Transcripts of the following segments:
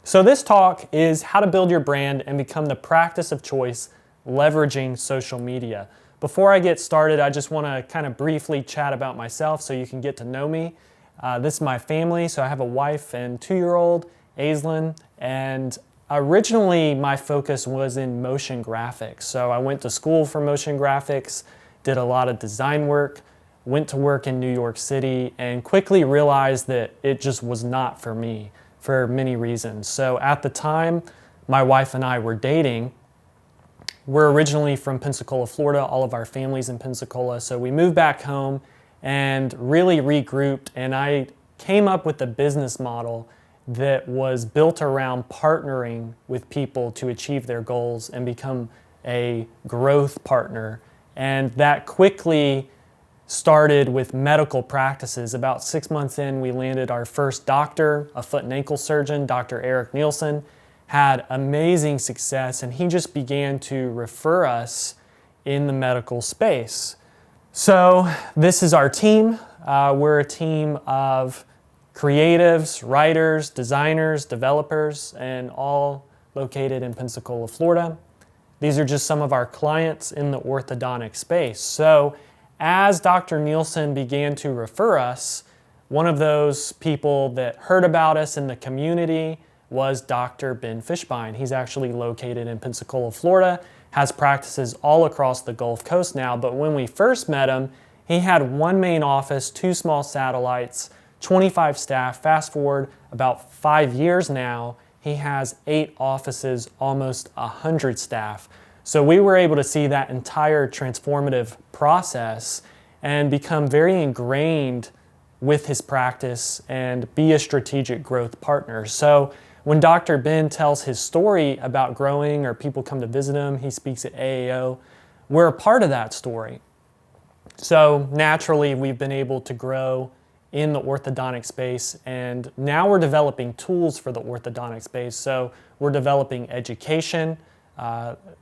So this talk is how to build your brand and become the practice of choice leveraging social media. Before I get started, I just want to kind of briefly chat about myself so you can get to know me. This is my family, so I have a wife and 2-year-old, Aislinn, and originally my focus was in motion graphics. So I went to school for motion graphics, did a lot of design work, went to work in New York City, and quickly realized that it just was not for me for many reasons. So at the time, my wife and I were dating. We're originally from Pensacola, Florida. All of our family's in Pensacola. So we moved back home and really regrouped, and I came up with a business model that was built around partnering with people to achieve their goals and become a growth partner. And that quickly started with medical practices. About 6 months in, we landed our first doctor, a foot and ankle surgeon, Dr. Eric Nielsen, had amazing success, and he just began to refer us in the medical space. So this is our team. We're a team of creatives, writers, designers, developers, and all located in Pensacola, Florida. These are just some of our clients in the orthodontic space. So as Dr. Nielsen began to refer us, one of those people that heard about us in the community was Dr. Ben Fishbein. He's actually located in Pensacola, Florida, has practices all across the Gulf Coast now, but when we first met him, he had one main office, 2 small satellites, 25 staff. Fast forward about 5 years now, he has 8 offices, almost 100 staff. So we were able to see that entire transformative process and become very ingrained with his practice and be a strategic growth partner. So when Dr. Ben tells his story about growing or people come to visit him, he speaks at AAO, we're a part of that story. So naturally, we've been able to grow in the orthodontic space, and now we're developing tools for the orthodontic space. So we're developing education,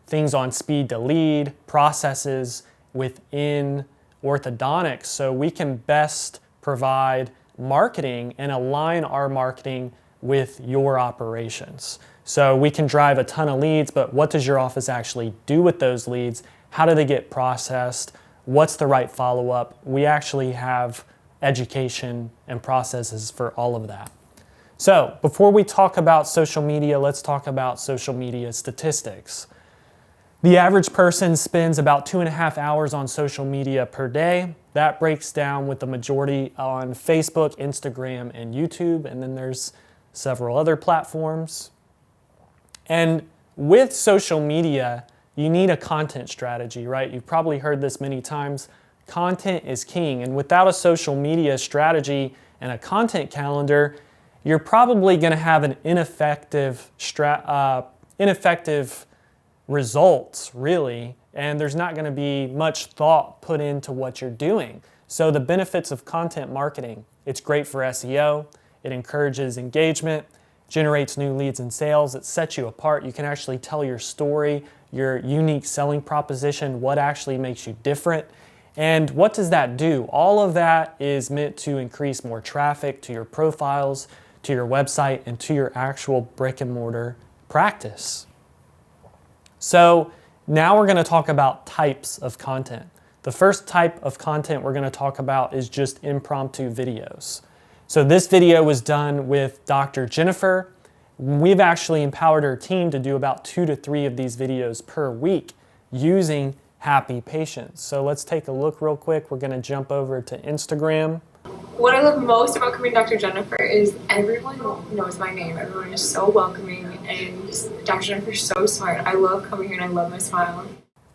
things on speed to lead, processes within orthodontics, so we can best provide marketing and align our marketing with your operations. So we can drive a ton of leads, but what does your office actually do with those leads? How do they get processed? What's the right follow-up? We actually have education and processes for all of that. So before we talk about social media, let's talk about social media statistics. The average person spends about 2.5 hours on social media per day. That breaks down with the majority on Facebook, Instagram, and YouTube, and then there's several other platforms. And with social media, you need a content strategy, right? You've probably heard this many times. Content is king, and without a social media strategy and a content calendar, you're probably going to have an ineffective results, really, and there's not going to be much thought put into what you're doing. So the benefits of content marketing: it's great for SEO, it encourages engagement, generates new leads and sales, it sets you apart. You can actually tell your story, your unique selling proposition, what actually makes you different. And what does that do? All of that is meant to increase more traffic to your profiles, to your website, and to your actual brick and mortar practice. So now we're going to talk about types of content. The first type of content we're going to talk about is just impromptu videos. So this video was done with Dr. Jennifer. We've actually empowered her team to do about 2 to 3 of these videos per week using happy patients. So let's take a look real quick. We're going to jump over to Instagram. What I love most about coming to Dr. Jennifer is everyone knows my name. Everyone is so welcoming, and Dr. Jennifer's so smart. I love coming here and I love my smile.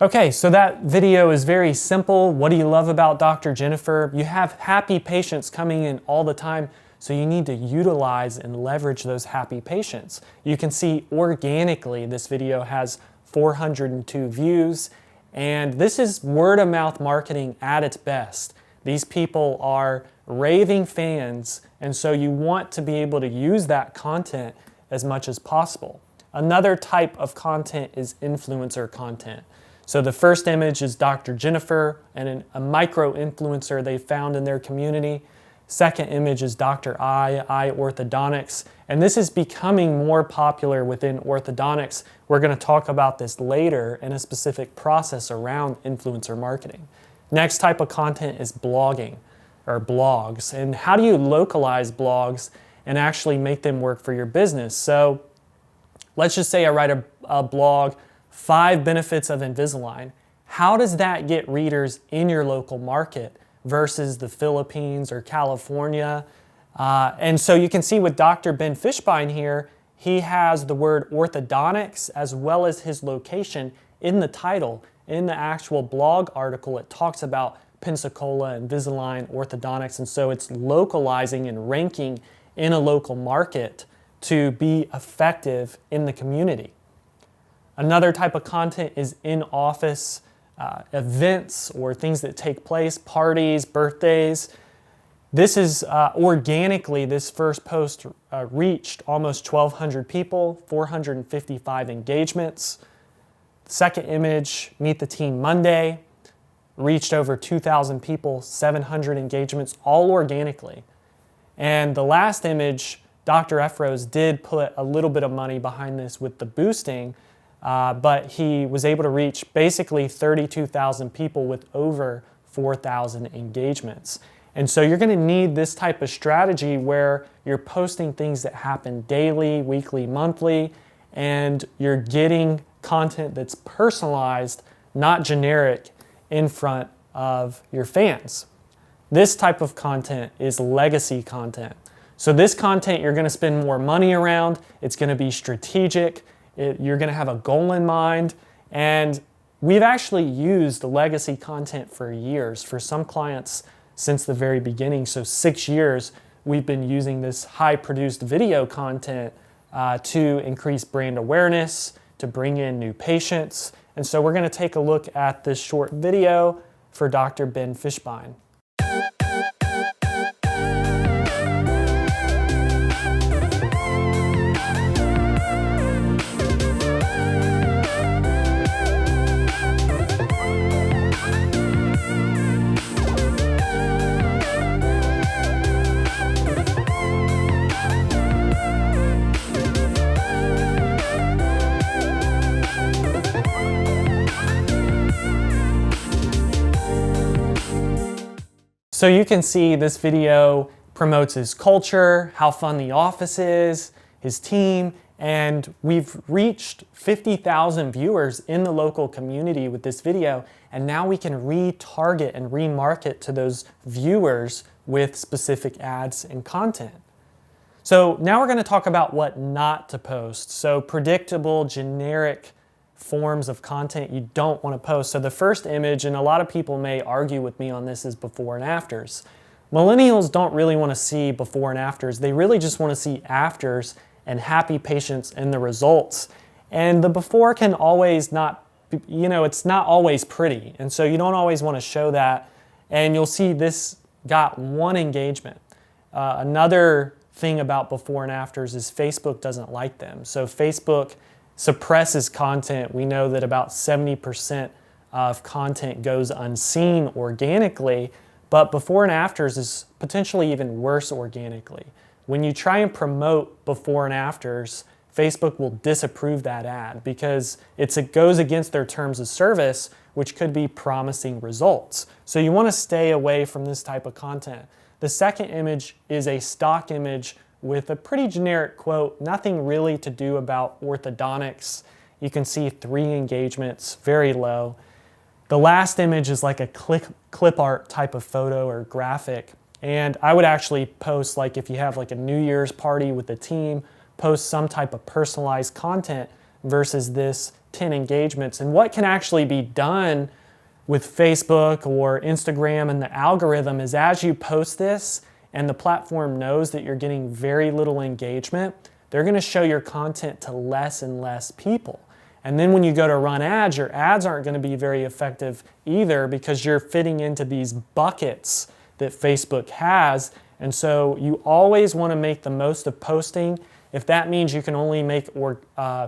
Okay, so that video is very simple. What do you love about Dr. Jennifer? You have happy patients coming in all the time, so you need to utilize and leverage those happy patients. You can see organically this video has 402 views, and this is word of mouth marketing at its best. These people are raving fans, and so you want to be able to use that content as much as possible. Another type of content is influencer content. So the first image is Dr. Jennifer and a micro influencer they found in their community. Second image is Dr. Eye Orthodontics, and this is becoming more popular within orthodontics. We're going to talk about this later in a specific process around influencer marketing. Next type of content is blogging or blogs, and how do you localize blogs and actually make them work for your business? So let's just say I write a blog, 5 benefits of Invisalign. How does that get readers in your local market versus the Philippines or California? And so you can see with Dr. Ben Fishbein here, he has the word orthodontics as well as his location in the title. In the actual blog article, it talks about Pensacola, Invisalign, orthodontics, and so it's localizing and ranking in a local market to be effective in the community. Another type of content is in-office events or things that take place, parties, birthdays. This is organically, this first post reached almost 1,200 people, 455 engagements. Second image, Meet the Team Monday, reached over 2,000 people, 700 engagements, all organically. And the last image, Dr. Efros did put a little bit of money behind this with the boosting, but he was able to reach basically 32,000 people with over 4,000 engagements. And so you're going to need this type of strategy where you're posting things that happen daily, weekly, monthly, and you're getting content that's personalized, not generic, in front of your fans. This type of content is legacy content. So this content you're going to spend more money around, it's going to be strategic, you're going to have a goal in mind, and we've actually used legacy content for years, for some clients since the very beginning. So 6 years we've been using this high-produced video content to increase brand awareness, to bring in new patients. And so we're going to take a look at this short video for Dr. Ben Fishbein. So you can see this video promotes his culture, how fun the office is, his team, and we've reached 50,000 viewers in the local community with this video, and now we can retarget and remarket to those viewers with specific ads and content. So now we're going to talk about what not to post. So predictable, generic forms of content you don't want to post. So the first image, and a lot of people may argue with me on this, is before and afters. Millennials don't really want to see before and afters. They really just want to see afters and happy patients and the results. And the before can always not, it's not always pretty. And so you don't always want to show that. And you'll see this got 1 engagement. Another thing about before and afters is Facebook doesn't like them. So Facebook suppresses content. We know that about 70% of content goes unseen organically, but before and afters is potentially even worse organically. When you try and promote before and afters, Facebook will disapprove that ad because it goes against their terms of service, which could be promising results. So you want to stay away from this type of content. The second image is a stock image with a pretty generic quote, nothing really to do about orthodontics. You can see 3 engagements, very low. The last image is like a clip art type of photo or graphic. And I would actually post, like if you have like a New Year's party with the team, post some type of personalized content versus this 10 engagements. And what can actually be done with Facebook or Instagram and the algorithm is as you post this, and the platform knows that you're getting very little engagement, they're going to show your content to less and less people. And then when you go to run ads, your ads aren't going to be very effective either because you're fitting into these buckets that Facebook has. And so you always want to make the most of posting. If that means you can only make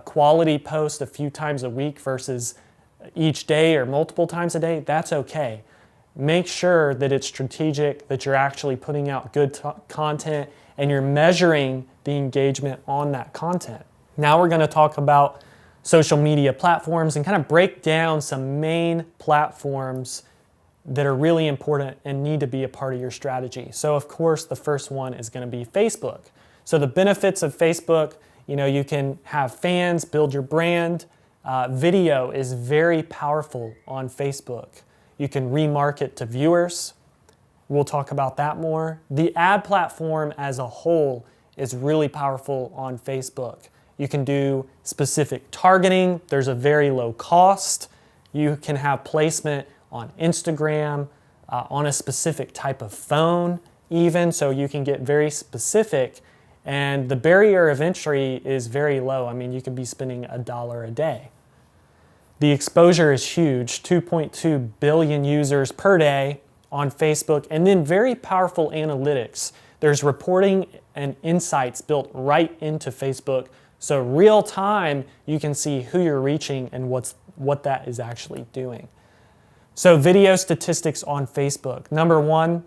quality posts a few times a week versus each day or multiple times a day, that's okay. make sure that it's strategic, that you're actually putting out good content, and you're measuring the engagement on that content. Now we're going to talk about social media platforms and kind of break down some main platforms that are really important and need to be a part of your strategy. So of course, the first one is going to be Facebook. So the benefits of Facebook, you can have fans, build your brand. Video is very powerful on Facebook. You can remarket to viewers. We'll talk about that more. The ad platform as a whole is really powerful on Facebook. You can do specific targeting. There's a very low cost. You can have placement on Instagram, on a specific type of phone even, so you can get very specific. And the barrier of entry is very low. I mean, you could be spending $1 a day. The exposure is huge, 2.2 billion users per day on Facebook, and then very powerful analytics. There's reporting and insights built right into Facebook. So real time, you can see who you're reaching and what that is actually doing. So video statistics on Facebook. Number one,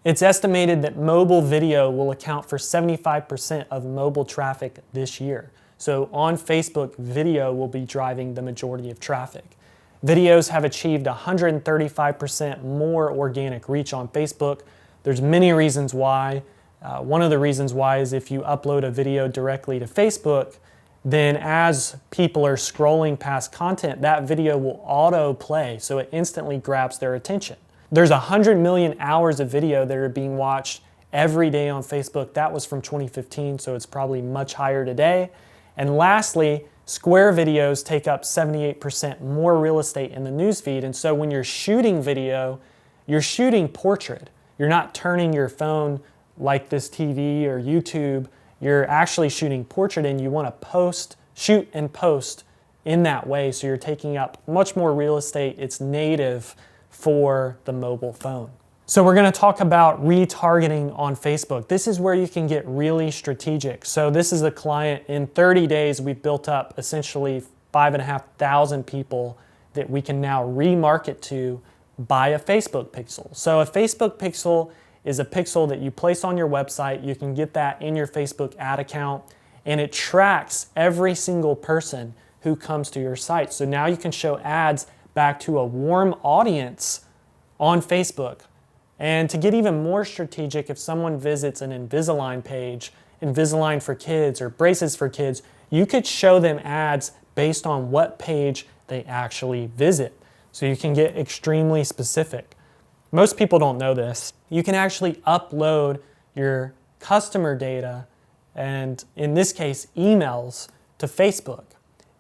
it's estimated that mobile video will account for 75% of mobile traffic this year. So on Facebook, video will be driving the majority of traffic. Videos have achieved 135% more organic reach on Facebook. There's many reasons why. One of the reasons why is if you upload a video directly to Facebook, then as people are scrolling past content, that video will auto-play, so it instantly grabs their attention. There's 100 million hours of video that are being watched every day on Facebook. That was from 2015, so it's probably much higher today. And lastly, square videos take up 78% more real estate in the newsfeed, and so when you're shooting video, you're shooting portrait. You're not turning your phone like this TV or YouTube. You're actually shooting portrait, and you want to shoot and post in that way, so you're taking up much more real estate. It's native for the mobile phone. So we're going to talk about retargeting on Facebook. This is where you can get really strategic. So this is a client. In 30 days, we've built up essentially 5,500 people that we can now remarket to by a Facebook pixel. So a Facebook pixel is a pixel that you place on your website. You can get that in your Facebook ad account, and it tracks every single person who comes to your site. So now you can show ads back to a warm audience on Facebook. And to get even more strategic, if someone visits an Invisalign page, Invisalign for kids or braces for kids, you could show them ads based on what page they actually visit. So you can get extremely specific. Most people don't know this. You can actually upload your customer data, and in this case, emails, to Facebook.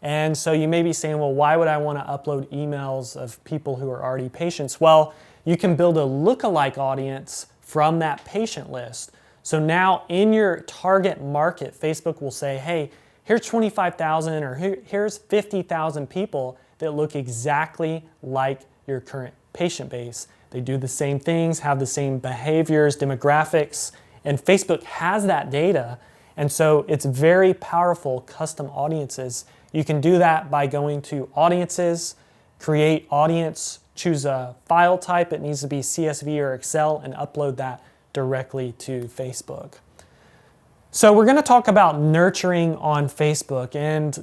And so you may be saying, well, why would I want to upload emails of people who are already patients? Well, you can build a lookalike audience from that patient list. So now in your target market, Facebook will say, hey, here's 25,000 or here's 50,000 people that look exactly like your current patient base. They do the same things, have the same behaviors, demographics, and Facebook has that data. And so it's very powerful custom audiences. You can do that by going to Audiences, create audience, choose a file type. It needs to be CSV or Excel, and upload that directly to Facebook. So we're going to talk about nurturing on Facebook. And,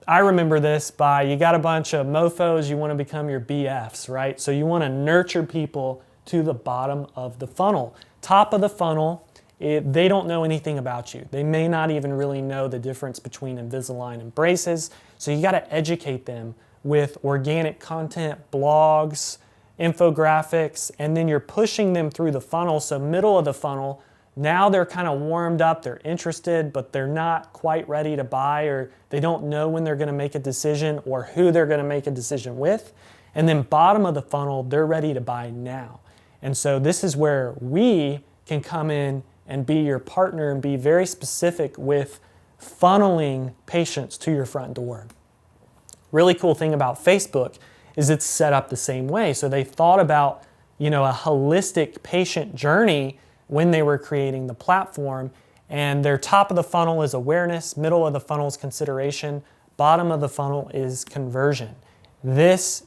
I remember this by you got a bunch of mofos, you want to become your BFs, right? So you want to nurture people to the bottom of the funnel. Top of the funnel, they don't know anything about you. They may not even really know the difference between Invisalign and braces. So you got to educate them with organic content, blogs, infographics, and then you're pushing them through the funnel. So middle of the funnel, now they're kind of warmed up, they're interested, but they're not quite ready to buy, or they don't know when they're going to make a decision or who they're going to make a decision with. And then bottom of the funnel, they're ready to buy now. And so this is where we can come in and be your partner and be very specific with funneling patients to your front door. Really cool thing about Facebook is it's set up the same way. So they thought about, a holistic patient journey when they were creating the platform, and their top of the funnel is awareness, middle of the funnel is consideration, bottom of the funnel is conversion. This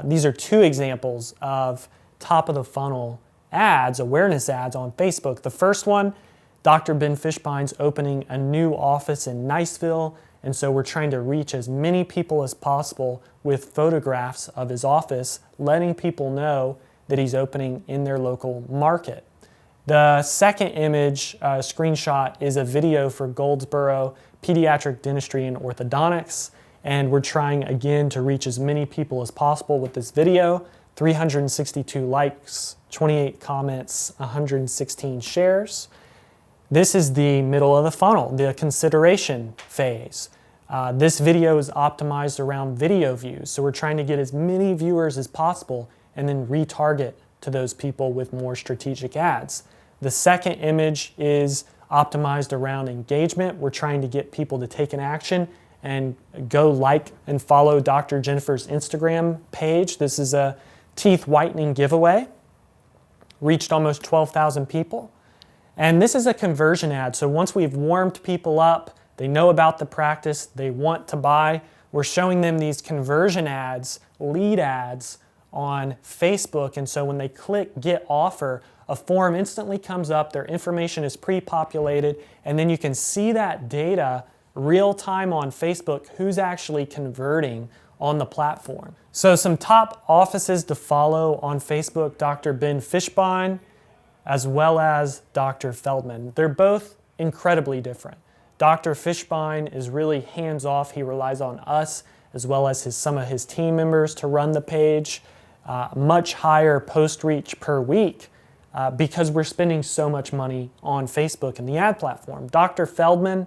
these are two examples of top of the funnel ads, awareness ads on Facebook. The first one, Dr. Ben Fishbein's opening a new office in Niceville, and so we're trying to reach as many people as possible with photographs of his office, letting people know that he's opening in their local market. The second image screenshot is a video for Goldsboro Pediatric Dentistry and Orthodontics, and we're trying again to reach as many people as possible with this video. 362 likes, 28 comments, 116 shares. This is the middle of the funnel, the consideration phase. This video is optimized around video views, so we're trying to get as many viewers as possible and then retarget to those people with more strategic ads. The second image is optimized around engagement. We're trying to get people to take an action and go like and follow Dr. Jennifer's Instagram page. This is a teeth whitening giveaway. Reached almost 12,000 people. And this is a conversion ad. So once we've warmed people up, they know about the practice, they want to buy, we're showing them these conversion ads, lead ads on Facebook. And so when they click Get Offer, a form instantly comes up, their information is pre-populated, and then you can see that data real time on Facebook, who's actually converting on the platform. So some top offices to follow on Facebook, Dr. Ben Fishbein, as well as Dr. Feldman. They're both incredibly different. Dr. Fishbein is really hands-off. He relies on us as well as some of his team members to run the page. Much higher post reach per week because we're spending so much money on Facebook and the ad platform. Dr. Feldman,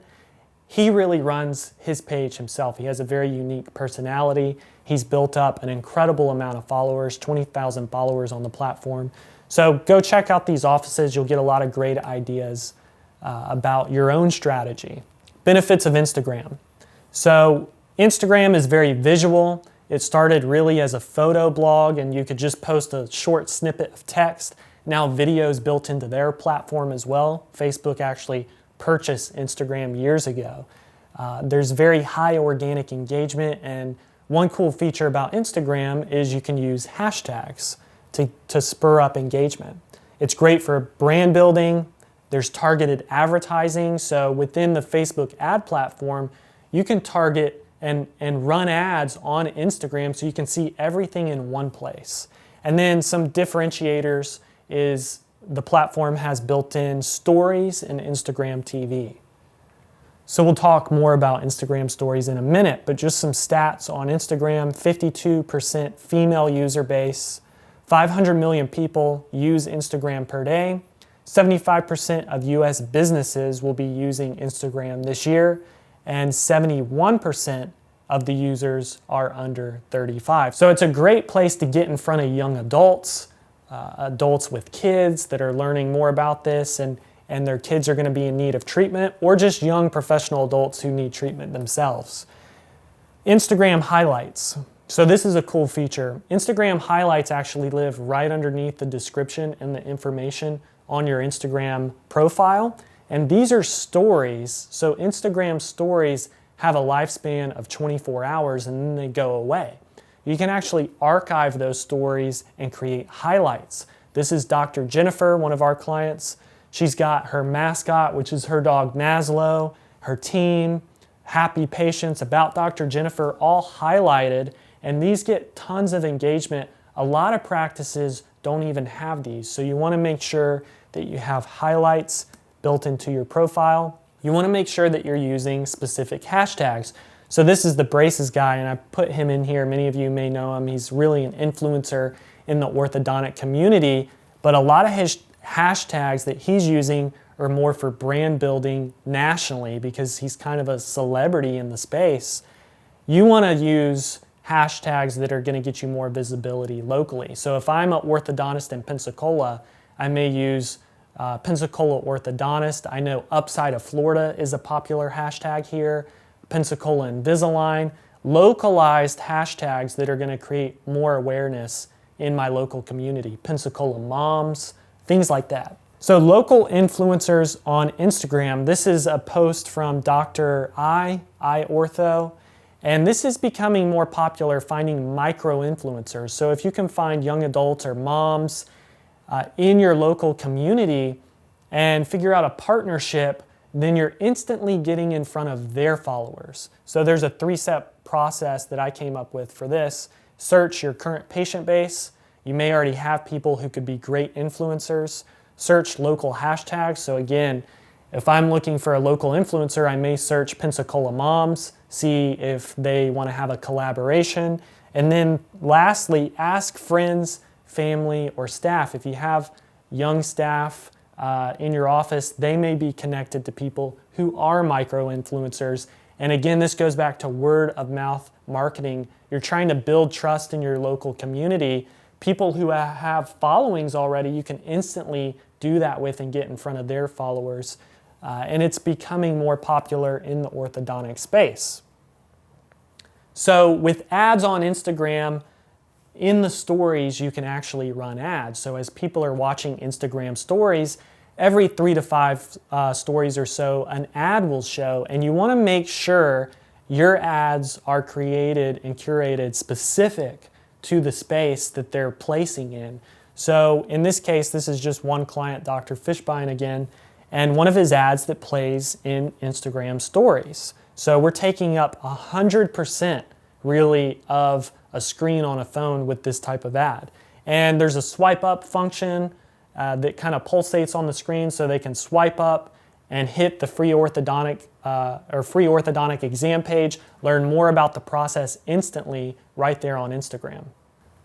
he really runs his page himself. He has a very unique personality. He's built up an incredible amount of followers, 20,000 followers on the platform. So go check out these offices. You'll get a lot of great ideas about your own strategy. Benefits of Instagram. So Instagram is very visual. It started really as a photo blog, and you could just post a short snippet of text. Now video is built into their platform as well. Facebook actually purchased Instagram years ago. There's very high organic engagement, and one cool feature about Instagram is you can use hashtags to spur up engagement. It's great for brand building. There's targeted advertising. So within the Facebook ad platform, you can target and run ads on Instagram so you can see everything in one place. And then some differentiators is the platform has built-in stories and Instagram TV. So we'll talk more about Instagram stories in a minute, but just some stats on Instagram: 52% female user base, 500 million people use Instagram per day. 75% of US businesses will be using Instagram this year, and 71% of the users are under 35. So it's a great place to get in front of young adults, adults with kids that are learning more about this, and their kids are going to be in need of treatment, or just young professional adults who need treatment themselves. Instagram highlights. So this is a cool feature. Instagram highlights actually live right underneath the description and the information on your Instagram profile. And these are stories. So Instagram stories have a lifespan of 24 hours and then they go away. You can actually archive those stories and create highlights. This is Dr. Jennifer, one of our clients. She's got her mascot, which is her dog Naslo, her team, happy patients about Dr. Jennifer, all highlighted. And these get tons of engagement. A lot of practices don't even have these. So you want to make sure that you have highlights built into your profile. You want to make sure that you're using specific hashtags. So this is the braces guy, and I put him in here. Many of you may know him. He's really an influencer in the orthodontic community, but a lot of his hashtags that he's using are more for brand building nationally because he's kind of a celebrity in the space. You want to use hashtags that are going to get you more visibility locally. So if I'm an orthodontist in Pensacola, I may use Pensacola orthodontist. I know Upside of Florida is a popular hashtag here. Pensacola Invisalign. Localized hashtags that are going to create more awareness in my local community. Pensacola moms, things like that. So local influencers on Instagram. This is a post from Dr. I Ortho. And this is becoming more popular, finding micro-influencers. So if you can find young adults or moms in your local community and figure out a partnership, then you're instantly getting in front of their followers. So there's a 3-step process that I came up with for this. Search your current patient base. You may already have people who could be great influencers. Search local hashtags. So again, if I'm looking for a local influencer, I may search Pensacola moms, see if they want to have a collaboration. And then lastly, ask friends, family, or staff. If you have young staff in your office, they may be connected to people who are micro-influencers. And again, this goes back to word of mouth marketing. You're trying to build trust in your local community. People who have followings already, you can instantly do that with and get in front of their followers. And it's becoming more popular in the orthodontic space. So with ads on Instagram, in the stories, you can actually run ads. So as people are watching Instagram stories, every 3 to 5 stories or so, an ad will show, and you want to make sure your ads are created and curated specific to the space that they're placing in. So in this case, this is just one client, Dr. Fishbein again, and one of his ads that plays in Instagram stories. So we're taking up 100% really of a screen on a phone with this type of ad. And there's a swipe up function that kind of pulsates on the screen, so they can swipe up and hit the free orthodontic exam page, learn more about the process instantly right there on Instagram.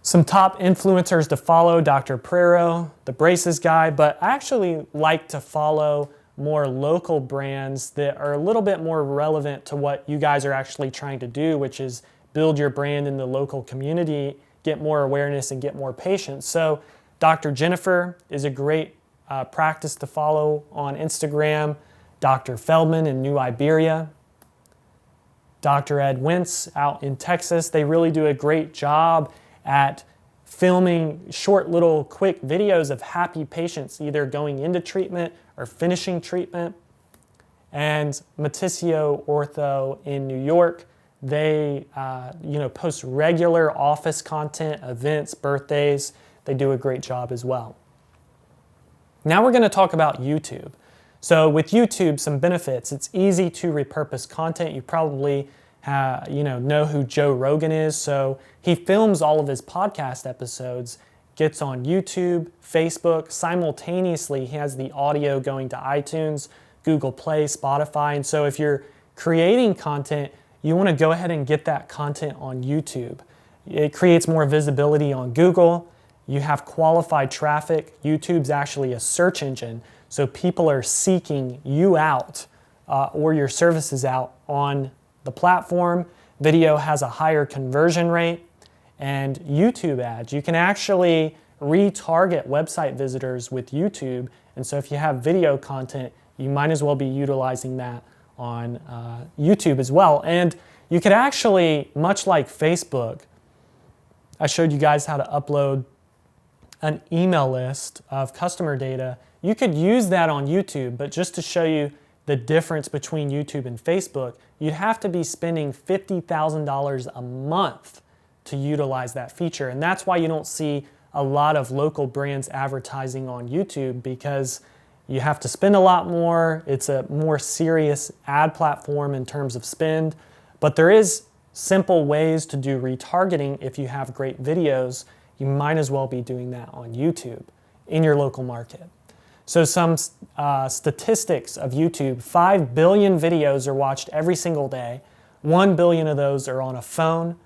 Some top influencers to follow: Dr. Prero, the braces guy, but I actually like to follow more local brands that are a little bit more relevant to what you guys are actually trying to do, which is build your brand in the local community, get more awareness, and get more patients. So Dr. Jennifer is a great practice to follow on Instagram. Dr. Feldman in New Iberia. Dr. Ed Wentz out in Texas. They really do a great job at filming short little quick videos of happy patients either going into treatment or finishing treatment. And Maticio Ortho in New York, they post regular office content, events, birthdays. They do a great job as well. Now we're going to talk about YouTube. So with YouTube, some benefits. It's easy to repurpose content. You probably know who Joe Rogan is. So he films all of his podcast episodes, gets on YouTube, Facebook. Simultaneously, he has the audio going to iTunes, Google Play, Spotify. And so if you're creating content, you want to go ahead and get that content on YouTube. It creates more visibility on Google. You have qualified traffic. YouTube's actually a search engine, so people are seeking you out or your services out on the platform. Video has a higher conversion rate. And YouTube ads, you can actually retarget website visitors with YouTube. And so if you have video content, you might as well be utilizing that on YouTube as well. And you could actually, much like Facebook, I showed you guys how to upload an email list of customer data. You could use that on YouTube, but just to show you the difference between YouTube and Facebook, you'd have to be spending $50,000 a month to utilize that feature. And that's why you don't see a lot of local brands advertising on YouTube, because you have to spend a lot more. It's a more serious ad platform in terms of spend, but there is simple ways to do retargeting. If you have great videos, you might as well be doing that on YouTube in your local market. So some statistics of YouTube: 5 billion videos are watched every single day. 1 billion of those are on a phone.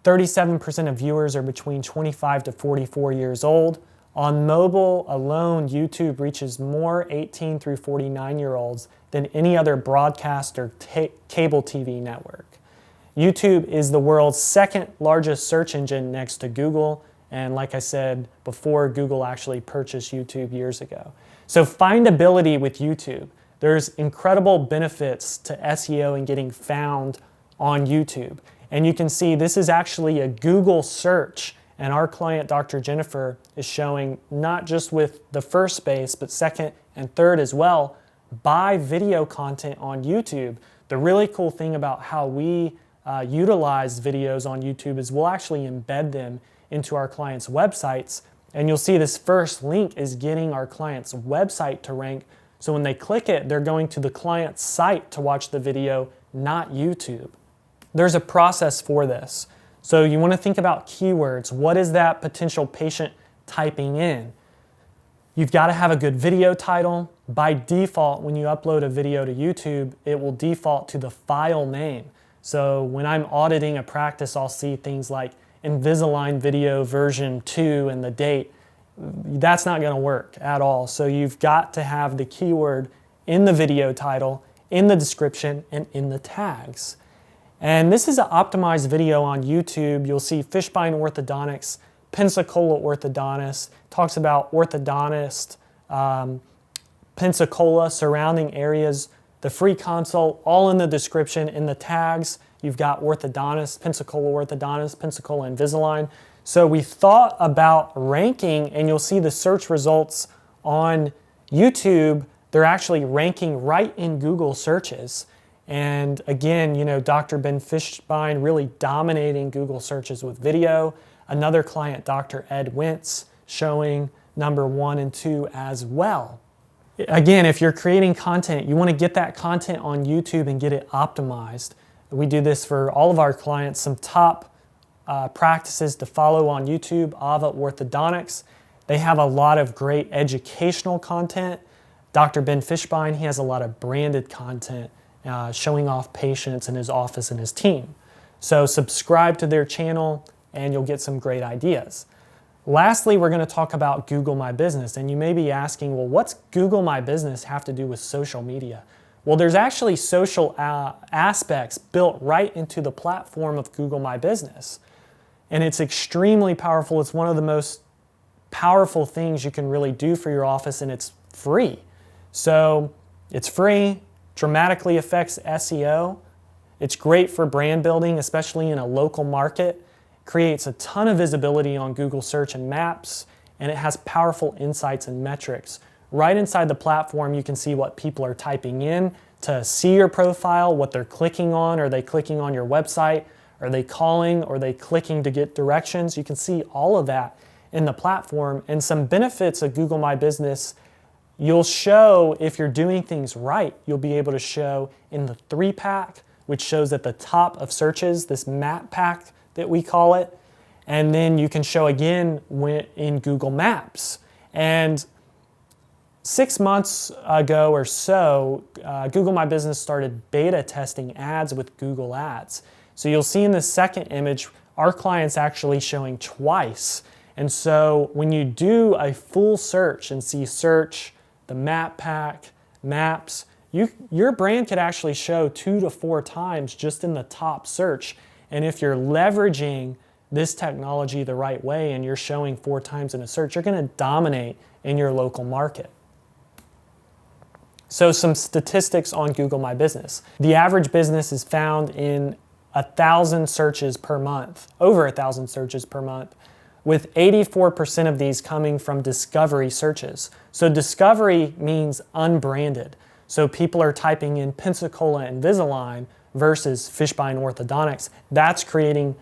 37% of viewers are between 25 to 44 years old. On mobile alone, YouTube reaches more 18 through 49-year-olds than any other broadcast or cable TV network. YouTube is the world's second largest search engine next to Google. And like I said before, Google actually purchased YouTube years ago. So findability with YouTube. There's incredible benefits to SEO and getting found on YouTube. And you can see this is actually a Google search. And our client, Dr. Jennifer, is showing not just with the first space, but second and third as well, by video content on YouTube. The really cool thing about how we utilize videos on YouTube is we'll actually embed them into our clients' websites. And you'll see this first link is getting our client's website to rank. So when they click it, they're going to the client's site to watch the video, not YouTube. There's a process for this. So you want to think about keywords. What is that potential patient typing in? You've got to have a good video title. By default, when you upload a video to YouTube, it will default to the file name. So when I'm auditing a practice, I'll see things like Invisalign video version 2 and the date. That's not going to work at all. So you've got to have the keyword in the video title, in the description, and in the tags. And this is an optimized video on YouTube. You'll see Fishbein Orthodontics, Pensacola Orthodontist, talks about orthodontist, Pensacola, surrounding areas, the free consult, all in the description. In the tags, you've got orthodontist, Pensacola Orthodontist, Pensacola Invisalign. So we thought about ranking, and you'll see the search results on YouTube. They're actually ranking right in Google searches. And again, Dr. Ben Fishbein really dominating Google searches with video. Another client, Dr. Ed Wentz, showing number 1 and 2 as well. Again, if you're creating content, you want to get that content on YouTube and get it optimized. We do this for all of our clients. Some top practices to follow on YouTube: Ava Orthodontics. They have a lot of great educational content. Dr. Ben Fishbein, he has a lot of branded content showing off patients in his office and his team. So subscribe to their channel and you'll get some great ideas. Lastly, we're going to talk about Google My Business. And you may be asking, well, what's Google My Business have to do with social media? Well, there's actually social aspects built right into the platform of Google My Business. And it's extremely powerful. It's one of the most powerful things you can really do for your office, and it's free. So it's free, dramatically affects SEO. It's great for brand building, especially in a local market. Creates a ton of visibility on Google search and maps, and it has powerful insights and metrics. Right inside the platform, you can see what people are typing in to see your profile, what they're clicking on. Are they clicking on your website? Are they calling? Are they clicking to get directions? You can see all of that in the platform. And some benefits of Google My Business, you'll show if you're doing things right. You'll be able to show in the 3-pack, which shows at the top of searches, this map pack that we call it. And then you can show again in Google Maps. And 6 months ago or so, Google My Business started beta testing ads with Google Ads. So you'll see in the second image, our client's actually showing twice. And so when you do a full search and see search, the map pack, maps, your brand could actually show 2 to 4 times just in the top search. And if you're leveraging this technology the right way and you're showing 4 times in a search, you're going to dominate in your local market. So some statistics on Google My Business. The average business is found in 1,000 searches per month, over 1,000 searches per month, with 84% of these coming from discovery searches. So discovery means unbranded. So people are typing in Pensacola Invisalign versus Fishbein Orthodontics. That's creating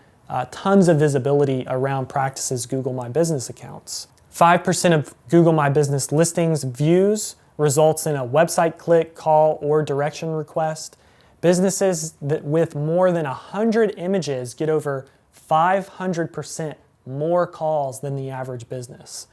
tons of visibility around practices' Google My Business accounts. 5% of Google My Business listings views results in a website click, call, or direction request. Businesses that with more than 100 images get over 500% more calls than the average business.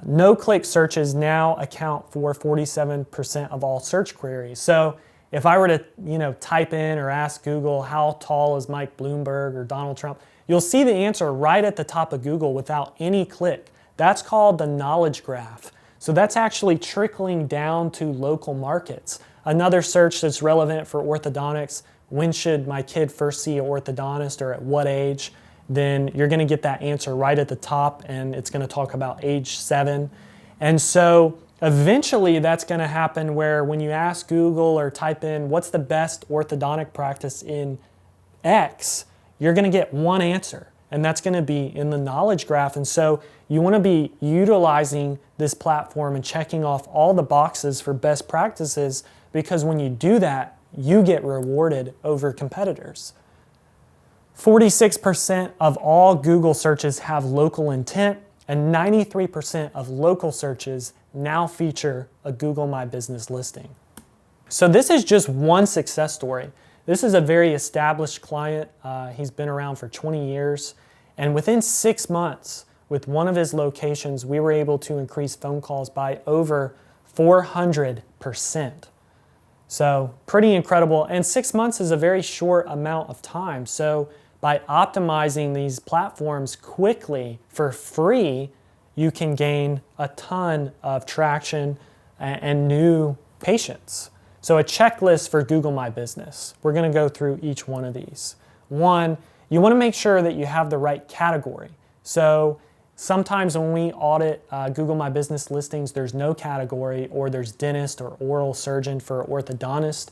No-click searches now account for 47% of all search queries. So if I were to type in or ask Google, how tall is Mike Bloomberg or Donald Trump, you'll see the answer right at the top of Google without any click. That's called the knowledge graph. So that's actually trickling down to local markets. Another search that's relevant for orthodontics, when should my kid first see an orthodontist or at what age? Then you're going to get that answer right at the top, and it's going to talk about age 7. And so eventually that's going to happen where when you ask Google or type in what's the best orthodontic practice in X, you're going to get one answer, and that's going to be in the knowledge graph. And so you want to be utilizing this platform and checking off all the boxes for best practices, because when you do that, you get rewarded over competitors. 46% of all Google searches have local intent, and 93% of local searches now feature a Google My Business listing. So this is just one success story. This is a very established client. He's been around for 20 years. And within 6 months, with one of his locations, we were able to increase phone calls by over 400%. So pretty incredible. And 6 months is a very short amount of time. So by optimizing these platforms quickly for free, you can gain a ton of traction and new patients. So a checklist for Google My Business. We're going to go through each one of these. One, you want to make sure that you have the right category. So sometimes when we audit Google My Business listings, there's no category, or there's dentist or oral surgeon for orthodontist.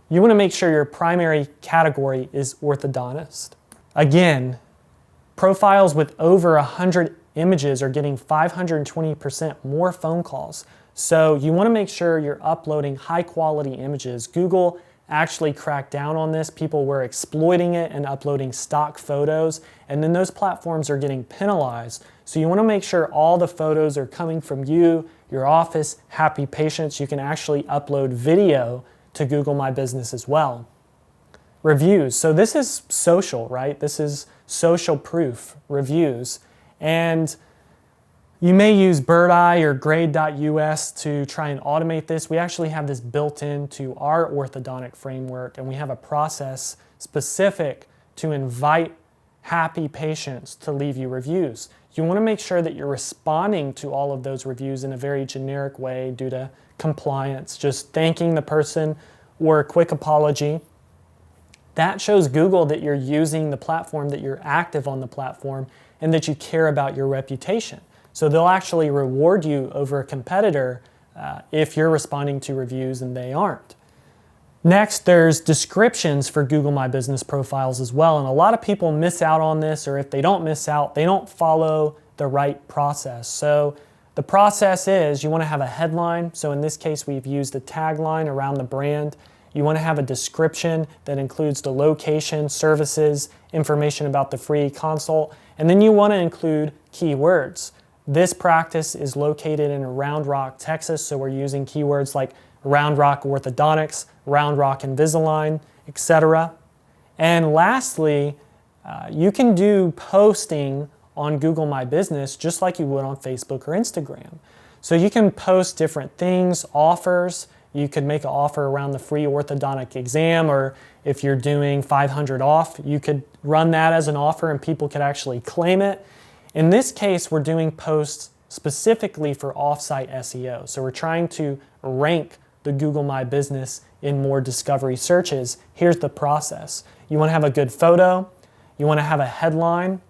You want to make sure your primary category is orthodontist. Again, profiles with over 100 images are getting 520% more phone calls. So you want to make sure you're uploading high quality images. Google actually cracked down on this. People were exploiting it and uploading stock photos, and then those platforms are getting penalized. So you want to make sure all the photos are coming from you, your office, happy patients. You can actually upload video to Google My Business as well. Reviews. So this is social, right? This is social proof, reviews. And you may use Birdeye or Grade.us to try and automate this. We actually have this built into our orthodontic framework, and we have a process specific to invite happy patients to leave you reviews. You want to make sure that you're responding to all of those reviews in a very generic way due to compliance, just thanking the person or a quick apology. That shows Google that you're using the platform, that you're active on the platform, and that you care about your reputation. So they'll actually reward you over a competitor if you're responding to reviews and they aren't. Next, there's descriptions for Google My Business profiles as well. And a lot of people miss out on this, or if they don't miss out, they don't follow the right process. So the process is you want to have a headline. So in this case, we've used a tagline around the brand. You want to have a description that includes the location, services, information about the free consult, and then you want to include keywords. This practice is located in Round Rock, Texas, so we're using keywords like Round Rock Orthodontics, Round Rock Invisalign, etc. And lastly, you can do posting on Google My Business just like you would on Facebook or Instagram. So you can post different things, offers. You could make an offer around the free orthodontic exam, or if you're doing 500 off, you could run that as an offer and people could actually claim it. In this case, we're doing posts specifically for off-site SEO. So we're trying to rank the Google My Business in more discovery searches. Here's the process. You want to have a good photo. You want to have a headline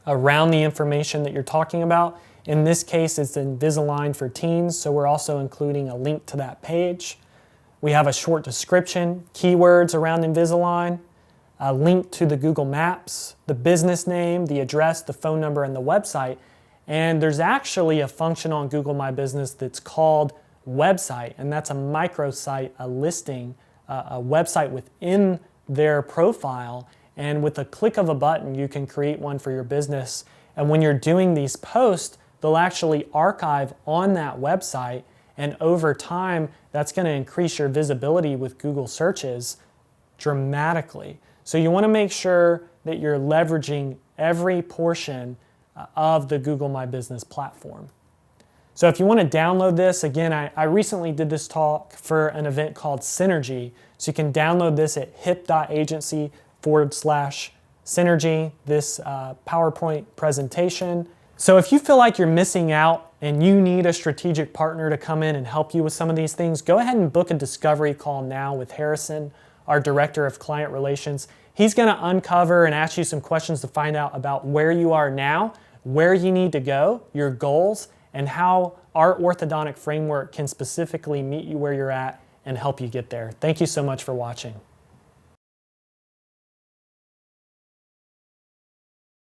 around the information that you're talking about. In this case, it's Invisalign for teens, so we're also including a link to that page. We have a short description, keywords around Invisalign, a link to the Google Maps, the business name, the address, the phone number, and the website. And there's actually a function on Google My Business that's called website, and that's a microsite, a listing, a website within their profile. And with a click of a button, you can create one for your business. And when you're doing these posts, they'll actually archive on that website, and over time, that's going to increase your visibility with Google searches dramatically. So you want to make sure that you're leveraging every portion of the Google My Business platform. So if you want to download this, again, I recently did this talk for an event called Synergy. So you can download this at hip.agency/Synergy, this PowerPoint presentation. So if you feel like you're missing out and you need a strategic partner to come in and help you with some of these things, go ahead and book a discovery call now with Harrison, our Director of Client Relations. He's going to uncover and ask you some questions to find out about where you are now, where you need to go, your goals, and how our orthodontic framework can specifically meet you where you're at and help you get there. Thank you so much for watching.